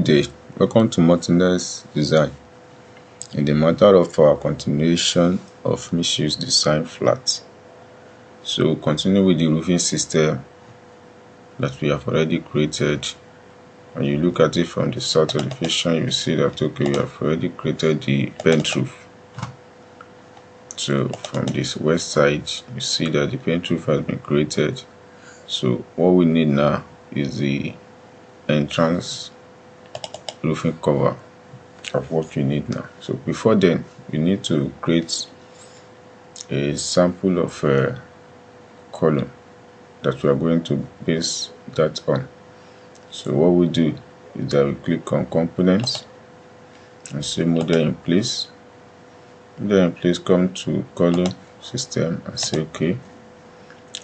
Good day, welcome to Martinez Design. In the matter of our continuation of Mixused design flat, so we'll continue with the roofing system that we have already created. When you look at it from the south elevation, you see that okay, we have already created the Pent roof. So from this west side, you see that the Pent roof has been created. So what we need now is the entrance roofing cover of what we need now. So before then, we need to create a sample of column that we are going to base that on. So what we do is that we click on components and say model in place. Model in place, come to column system and say okay,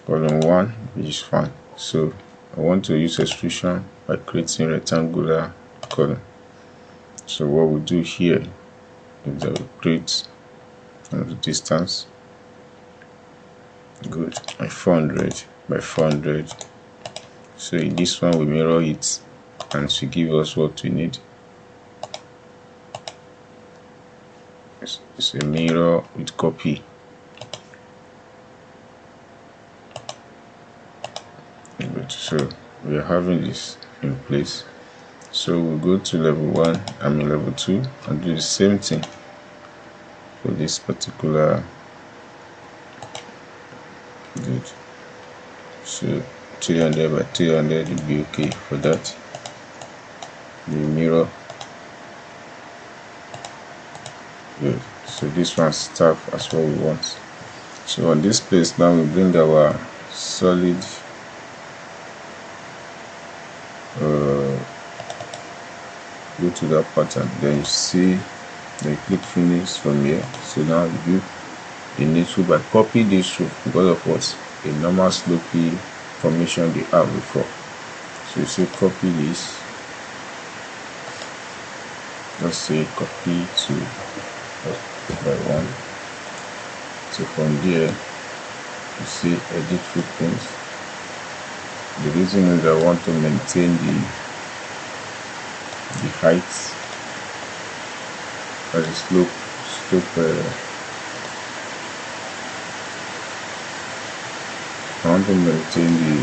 column 1, which is fine. So I want to use extrusion by creating rectangular column. So what we do here is that we create from the distance, good, by 400 by 400. So in this one we mirror it and to give us what we need. It's a mirror with copy. Good. So we are having this in place. So we'll go to level 2 and do the same thing for this particular. Good. So 300 by 300 will be okay for that. The mirror. Good. So this one staff as what we want. So on this place now we bring our solid go to that pattern, then you see the click finish from here. So now you need to by copy this roof because of what a normal slopey formation they have before. So you say copy this, let's say copy to by 1. So from there you see edit footprint. The reason is I want to maintain the height as a slope I want to maintain the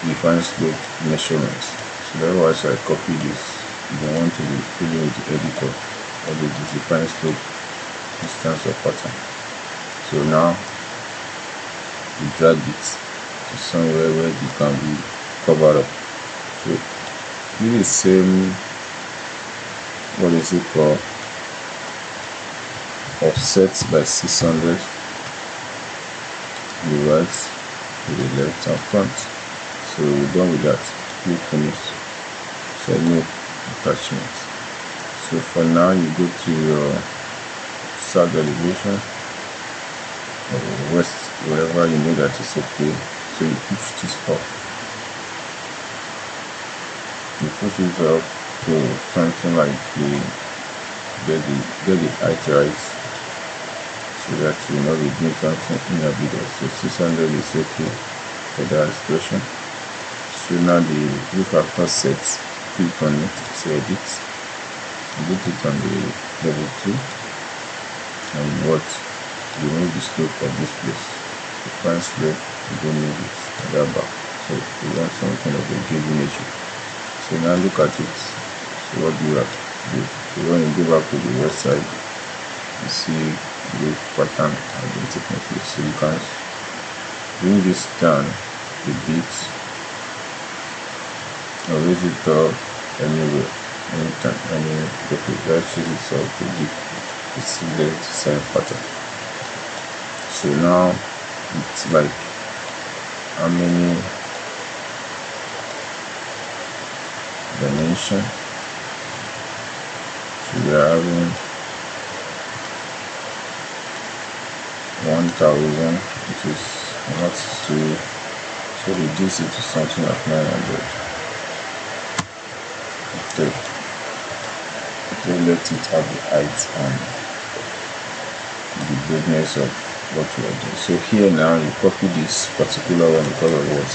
defined slope measurements. So that's why I copy this. You don't want to be filling with the editor or the defined slope distance or pattern. So now you drag it to somewhere where it can be covered up. So this is same, what is it called, offset by 600, the right to the left and front. So we're done with that. Click finish. So no attachment. So for now you go to your south elevation or west, wherever you know that is okay. So you push this up. You push it up to something like get the height right, so that you know we do something in a video. So 600 is okay for that expression. So now the roof after set, click on it, say edit, put it on the level 2, and what remove the slope of this place. The front slope, you don't need it at that back. So we want something of a given nature. So now look at it. So what do you have to do? So when you go back to the west side, you see the pattern has been taken place. So you can bring this down a bit or raise it up anywhere, anytime, okay, let's use it up to give the same pattern. So now it's like how many dimension. So we are having 1000, which is not too, so reduce it to something like 900. Okay, let it have the height and the boldness of what we are doing. So here now you copy this particular one because of what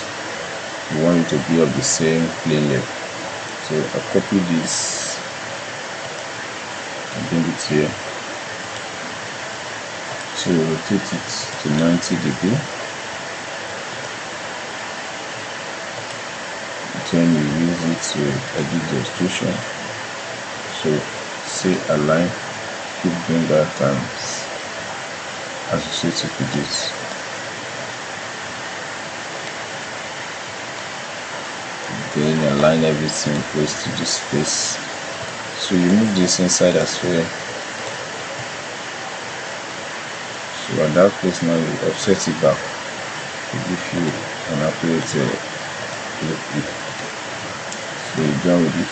you want it to be of the same plane level. So I copy this and bring it here. So rotate it to 90 degrees. Then we use it to edit the extrusion. So say align, keep doing that and associate it with this. Then align everything close to this space. So you move this inside as well. So at that place now you offset it back to give you an accurate look. So you're done with it.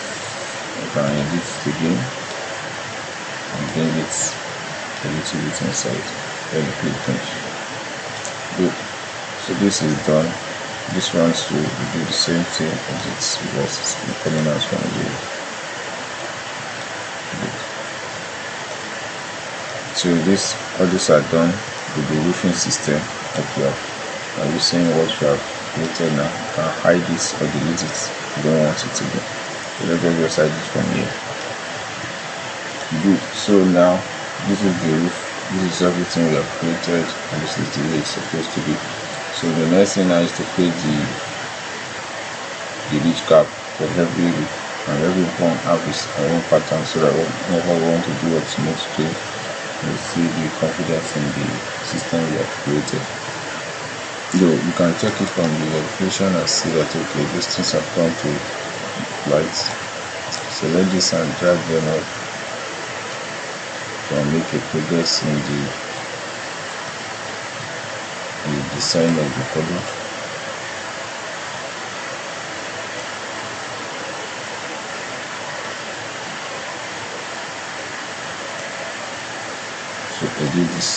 You can edit it again and bring it a little bit inside. Then you click finish. Good. So this is done. This one too, we do the same thing as it's because it's coming out from the. Good. So all these are done with the roofing system up here. Are you seeing what you have created now? You can hide this or delete it if you don't want it to be. So let's just hide it from here. Good. So now this is the roof. This is everything we have created, and this is the way it's supposed to be. So the next thing now is to create the ridge cap for every roof, and every one have its own pattern, so that whenever we want to do a smooth stream, we see the confidence in the system we have created. So you can check it from the verification and see that okay, these things have come to light. Select this and drag them up to make a progress in the design of the color. So edit this.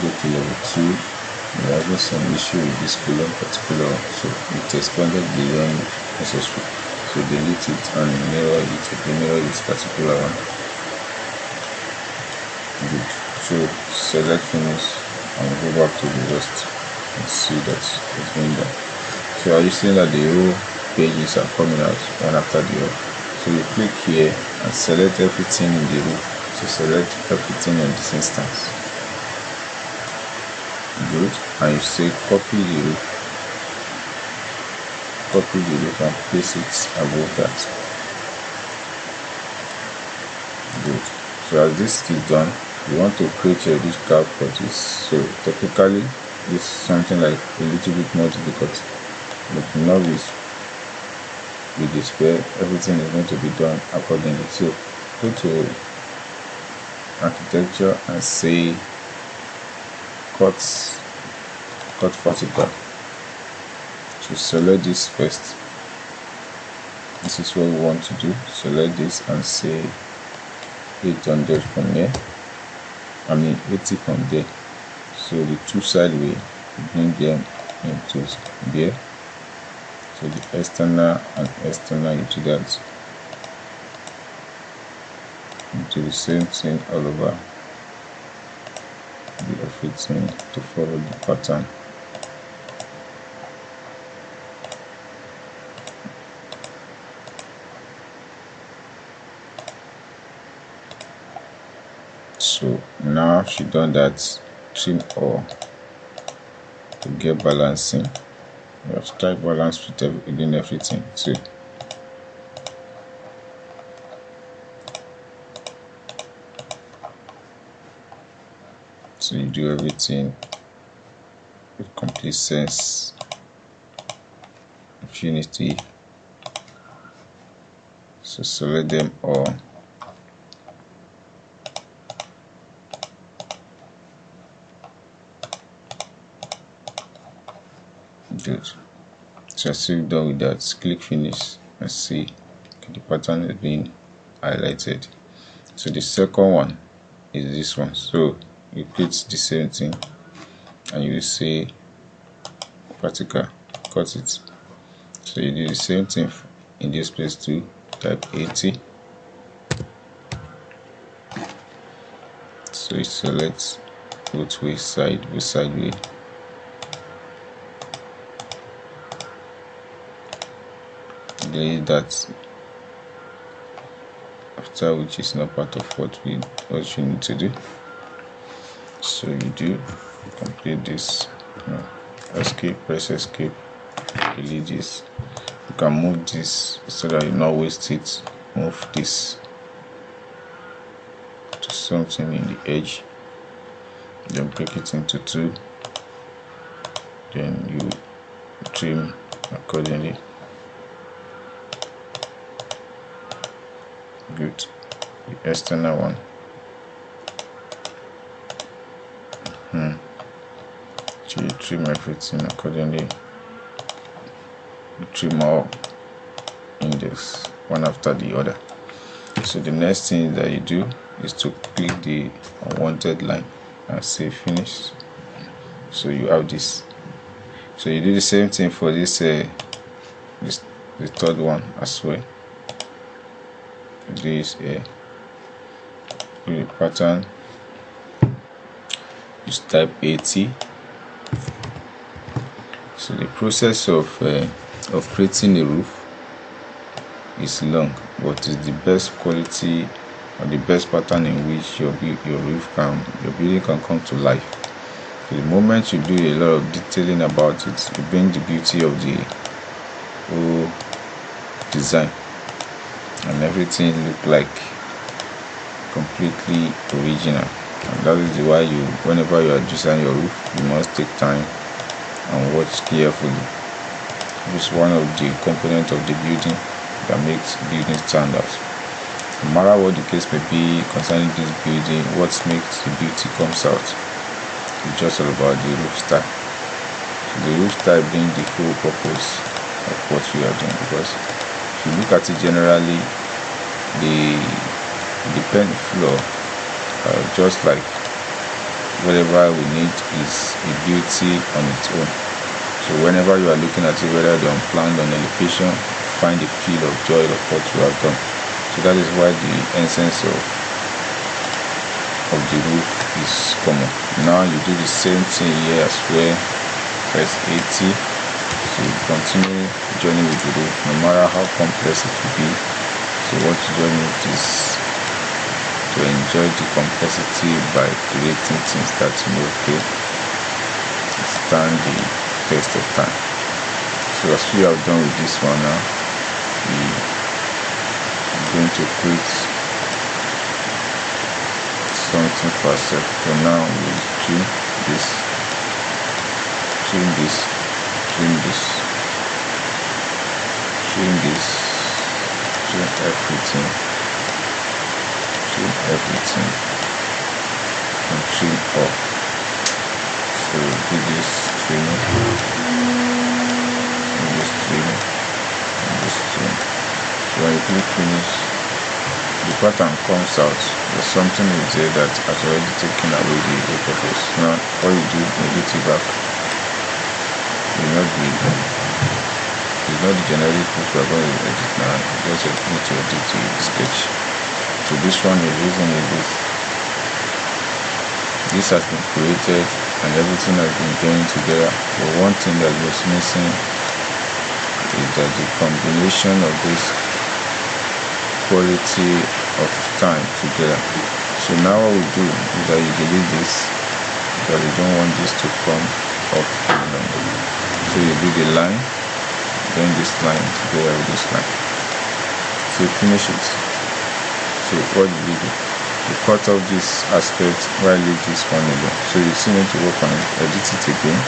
Go to level 2. We are having some issue with this color particular, so it expanded beyond necessary. So delete it and mirror this particular one. Good. So select finish and go back to the rest and see that it's going down. So are you seeing that the whole pages are coming out one after the other? So you click here and select everything in the row. So select everything in this instance. Good. And you say copy the row. Copy the row and place it above that. Good. So as this is done, you want to create a ridge cap for this. So typically this is something like a little bit more difficult, but novice with this where everything is going to be done accordingly. So go to architecture and say cut vertical. So select this first. This is what we want to do. Select this and say 800 from here. 80 from there. So the two side we bring them into there. So the external and external into that. Do the same thing all over. Do everything to follow the pattern. So now she done that, trim all to get balancing. You have to try balance within everything too. So you do everything with complete sense, infinity. So select them all. Good. So as you're done with that, click finish and see the pattern is being highlighted. So the second one is this one. So you create the same thing and you say vertical, cut it. So you do the same thing in this place too. Type 80. So you select both way, side way. delete that, after which is not part of what you need to do. So you do complete this. Escape, press escape, delete this. You can move this so that you not waste it. Move this to something in the edge, then break it into two, then you trim accordingly. Good. The external one. So you trim everything accordingly. You trim all in this one after the other. So the next thing that you do is to click the unwanted line and say finish. So you have this. So you do the same thing for this the third one as well. This do the pattern. Just type 80. So the process of creating a roof is long, but it's the best quality or the best pattern in which your building can come to life. So the moment you do a lot of detailing about it, you bring the beauty of the whole design, and everything look like completely original. And that is why whenever you are designing your roof, you must take time and watch carefully. It's one of the components of the building that makes building stand out. No matter what the case may be concerning this building, what makes the beauty comes out. It's just all about the roof style. So the roof style being the whole purpose of what you are doing, because if you look at it generally, the Pent floor, just like whatever we need is a beauty on its own. So whenever you are looking at it, whether they're unplanned or on elevation, find the feel of joy of what you have done. So that is why the essence of the roof is common. Now you do the same thing here as well. Press 80. So you continue journey with the roof, no matter how complex it will be. So what you just need is to enjoy the complexity by creating things that okay, stand the test of time. So as we have done with this one now, we are going to create something for ourselves. So now we trim this, trim this, trim this, trim this, trim everything, and trim up. So do this trim, and this trim, and this trim. So when you click finish, the pattern comes out. There's something is there that has already taken away the purpose. Now all you do, edit it back. It's not the generic which we are going to edit now. You just need to edit the sketch. So this one is using this has been created and everything has been joined together. But one thing that was missing is that the combination of this quality of time together. So now what we do is that you delete this because you don't want this to come up along. So you do the line, then this line together with this line. So finish it. So what do you do? You cut off this aspect while leave this one alone. So you still need to work on it, edit it again.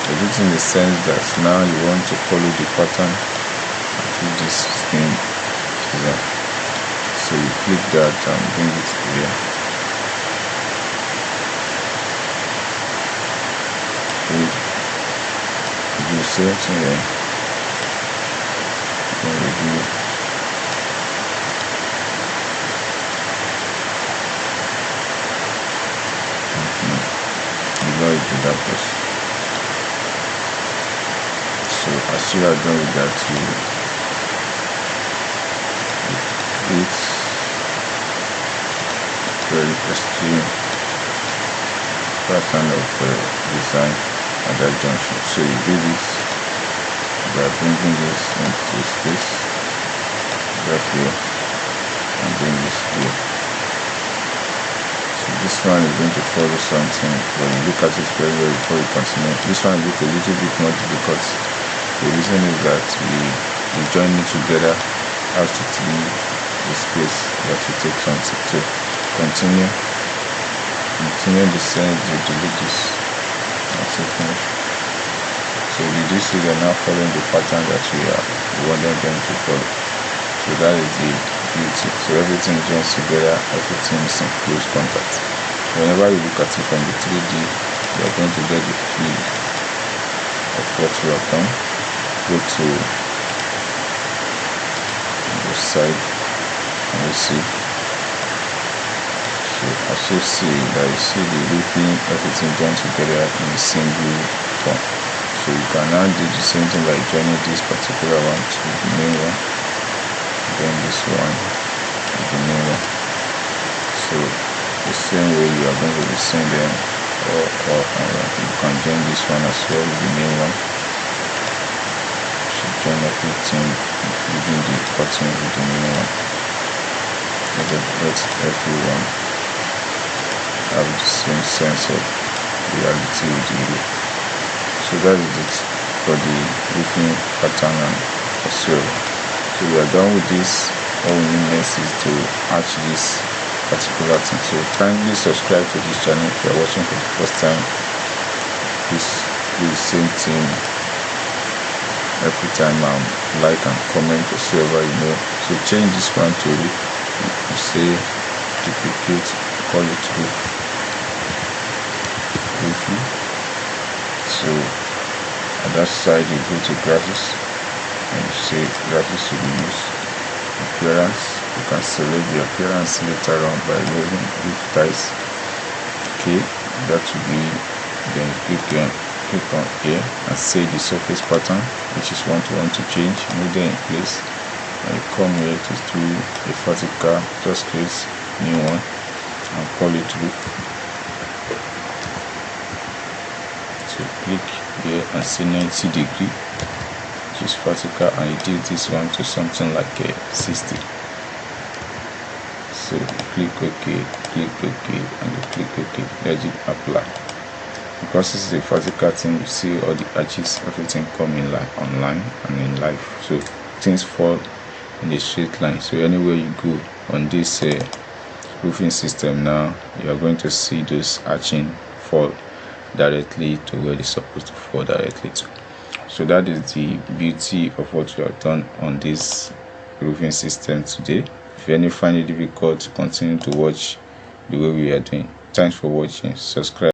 Edit in the sense that now you want to follow the pattern of this thing here. So you click that and bring it here. You do the same thing here. Then we do do that first. So as you are done with that, you create very extreme pattern of design at that junction. So you do this by bringing this into space. right here and bring this here. So this one is going to follow something, but you look at it very well before you continue. This one will look a little bit more difficult. The reason is that we join it together as to leave the space that will take something to continue the send, you delete this, that's it, finish. So with this we are now following the pattern that we wanted them to follow. So that is the beauty. So everything joins together, everything is in close contact. Whenever you look at it from the 3D, you are going to get the feel of what you have done. Go to the side and you see. So as you see that you see the roofing, everything joined together in a single tone. So you can now do the same thing by joining this particular one to the main one, then this one to the main one. So the same way you are going to be seeing them, or you can join this one as well with the main one. So join everything within the button with the main one. Let everyone have the same sense of reality with the roof. So that is it for the roofing pattern and also. So we are done with this. All we need next is to arch this particular thing. So kindly subscribe to this channel if you are watching for the first time. Please do the same thing every time, like and comment whatsoever you know. So change this one to roof. You say duplicate, call it roof. Roofing. So at that side you go to graphics and you say graphics to be used. Appearance, you can select the appearance later on by moving roof ties. Okay, that will be, then click on here and say the surface pattern, which is what you want to change. Move them in place and you come here to do a vertical, just create new one and call it roof. So click here and say 90 degree, which is vertical, and you did this one to something like 60. So click OK, and you click OK, let it apply. Because this is a vertical thing, you see all the arches, everything come in online and in live. So things fall in a straight line. So anywhere you go on this roofing system now, you are going to see those arching fall directly to where it's supposed to fall directly to. So that is the beauty of what we have done on this roofing system today. If you find it difficult, continue to watch the way we are doing. Thanks for watching. Subscribe.